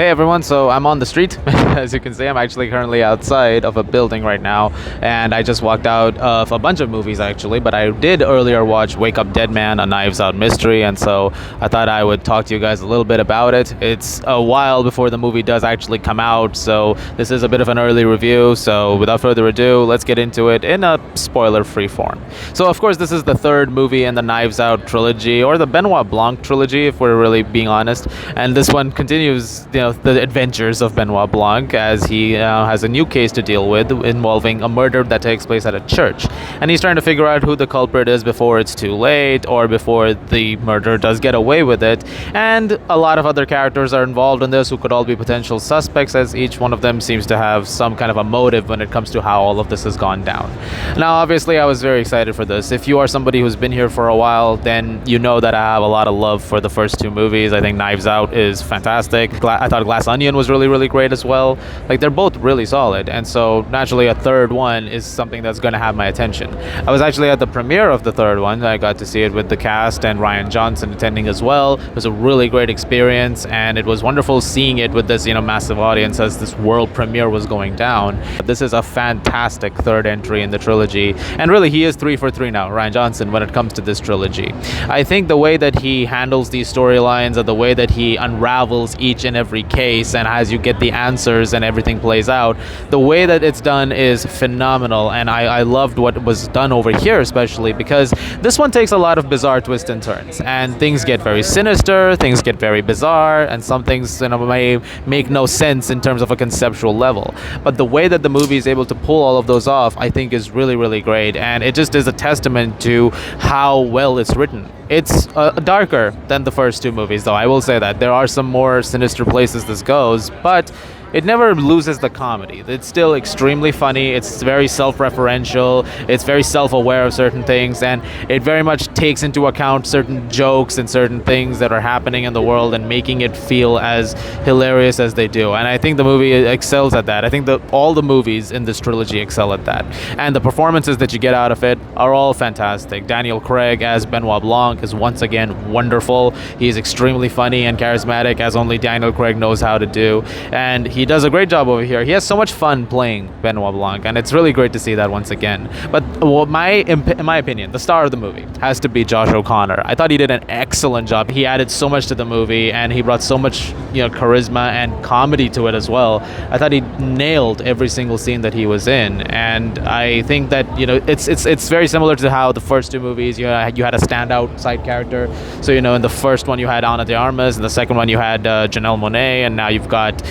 Hey everyone, so I'm on the street. As you can see, I'm actually currently outside of a building right now, and I just walked out of a bunch of movies actually, but I did earlier watch Wake Up Dead Man, a Knives Out mystery, and so I thought I would talk to you guys a little bit about it. It's a while before the movie does actually come out, so this is a bit of an early review, so without further ado, let's get into it in a spoiler-free form. So of course, this is the third movie in the Knives Out trilogy, or the Benoit Blanc trilogy, if we're really being honest, and this one continues, the adventures of Benoit Blanc as he has a new case to deal with involving a murder that takes place at a church. And he's trying to figure out who the culprit is before it's too late or before the murderer does get away with it. And a lot of other characters are involved in this who could all be potential suspects, as each one of them seems to have some kind of a motive when it comes to how all of this has gone down. Now, obviously, I was very excited for this. If you are somebody who's been here for a while, then you know that I have a lot of love for the first two movies. I think Knives Out is fantastic. I thought Glass Onion was really, really great as well. Like, they're both really solid, and so naturally a third one is something that's going to have my attention. I was actually at the premiere of the third one. I got to see it with the cast and Rian Johnson attending as well. It was a really great experience, and it was wonderful seeing it with this massive audience as this world premiere was going down. This is a fantastic third entry in the trilogy, and really he is 3 for 3 now, Rian Johnson, when it comes to this trilogy. I think the way that he handles these storylines, or the way that he unravels each and every case, and as you get the answers and everything plays out, the way that it's done is phenomenal. And I loved what was done over here, especially because this one takes a lot of bizarre twists and turns, and things get very sinister, things get very bizarre, and some things may make no sense in terms of a conceptual level. But the way that the movie is able to pull all of those off, I think, is really, really great, and it just is a testament to how well it's written. It's darker than the first two movies, though. I will say that there are some more sinister places this goes, but it never loses the comedy. It's still extremely funny. It's very self-referential. It's very self-aware of certain things, and it very much takes into account certain jokes and certain things that are happening in the world and making it feel as hilarious as they do. And I think the movie excels at that. I think that all the movies in this trilogy excel at that. And the performances that you get out of it are all fantastic. Daniel Craig as Benoit Blanc is once again wonderful. He is extremely funny and charismatic, as only Daniel Craig knows how to do. And he does a great job over here. He has so much fun playing Benoit Blanc, and it's really great to see that once again. But in my opinion, the star of the movie has to be Josh O'Connor. I thought he did an excellent job. He added so much to the movie, and he brought so much charisma and comedy to it as well. I thought he nailed every single scene that he was in, and I think that it's very similar to how the first two movies you had a standout side character. So in the first one you had Ana de Armas, and the second one you had Janelle Monáe, and now you've got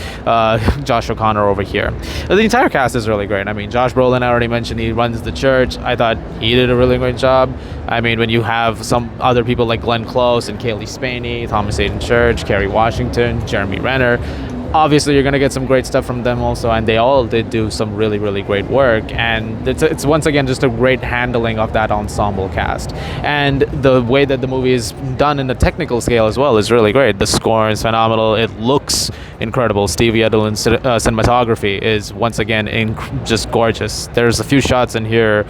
Josh O'Connor over here. The entire cast is really great. I mean, Josh Brolin, I already mentioned, he runs the church. I thought he did a really great job. I mean, when you have some other people like Glenn Close and Kaylee Spaney, Thomas Hayden Church, Kerry Washington, Jeremy Renner, obviously you're going to get some great stuff from them also, and they all did do some really, really great work. And it's once again just a great handling of that ensemble cast, and the way that the movie is done in the technical scale as well is really great. The score is phenomenal. It looks incredible. Steve Yedelin's cinematography is once again just gorgeous. There's a few shots in here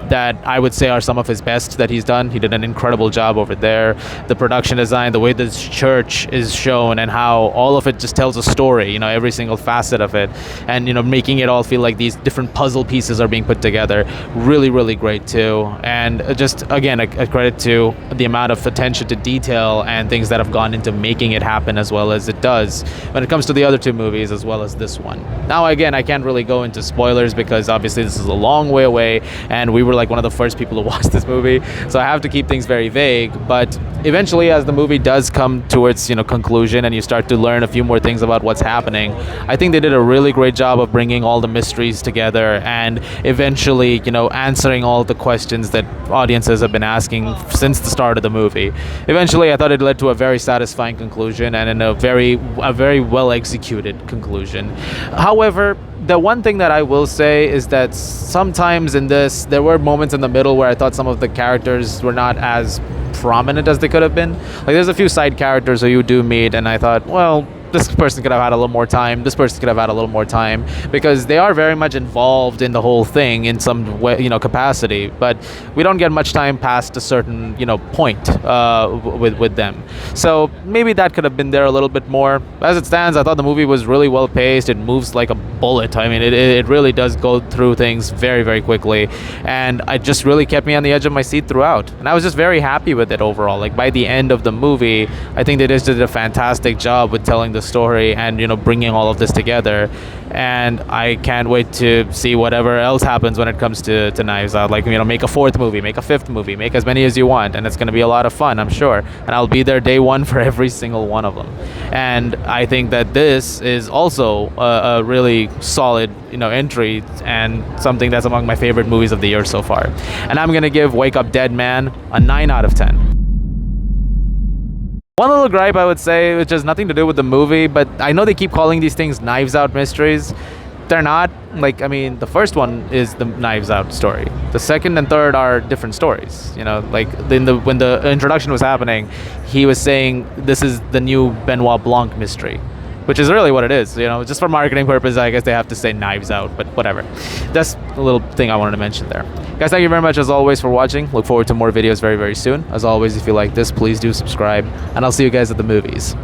that I would say are some of his best that he's done. He did an incredible job over there. The production design, the way this church is shown, and how all of it just tells a story, every single facet of it, and making it all feel like these different puzzle pieces are being put together. Really, really great too. And just again, a credit to the amount of attention to detail and things that have gone into making it happen as well as it does when it comes to the other two movies as well as this one. Now again, I can't really go into spoilers because obviously this is a long way away, and we were like one of the first people to watch this movie, so I have to keep things very vague. But eventually, as the movie does come towards conclusion, and you start to learn a few more things about what's happening, I think they did a really great job of bringing all the mysteries together and eventually answering all the questions that audiences have been asking since the start of the movie. Eventually, I thought it led to a very satisfying conclusion, and in a very well executed conclusion. However, the one thing that I will say is that sometimes in this, there were moments in the middle where I thought some of the characters were not as prominent as they could have been. Like, there's a few side characters who you do meet, and I thought, well, this person could have had a little more time, this person could have had a little more time, because they are very much involved in the whole thing in some way, capacity, but we don't get much time past a certain, point with them. So maybe that could have been there a little bit more. As it stands, I thought the movie was really well paced. It moves like a bullet. I mean, it really does go through things very, very quickly, and it just really kept me on the edge of my seat throughout. And I was just very happy with it overall. Like by the end of the movie, I think they just did a fantastic job with telling the story and bringing all of this together. And I can't wait to see whatever else happens when it comes to Knives Out. Like, make a fourth movie, make a fifth movie, make as many as you want, and it's going to be a lot of fun, I'm sure. And I'll be there day one for every single one of them. And I think that this is also a really solid, entry, and something that's among my favorite movies of the year so far. And I'm going to give Wake Up Dead Man a 9 out of 10. One little gripe I would say, which has nothing to do with the movie, but I know they keep calling these things Knives Out mysteries. They're not. Like, I mean, the first one is the Knives Out story. The second and third are different stories. Like when the introduction was happening, he was saying this is the new Benoit Blanc mystery, which is really what it is. Just for marketing purposes, I guess they have to say Knives Out, but whatever. That's a little thing I wanted to mention there. Guys, thank you very much as always for watching. Look forward to more videos very, very soon. As always, if you like this, please do subscribe, and I'll see you guys at the movies.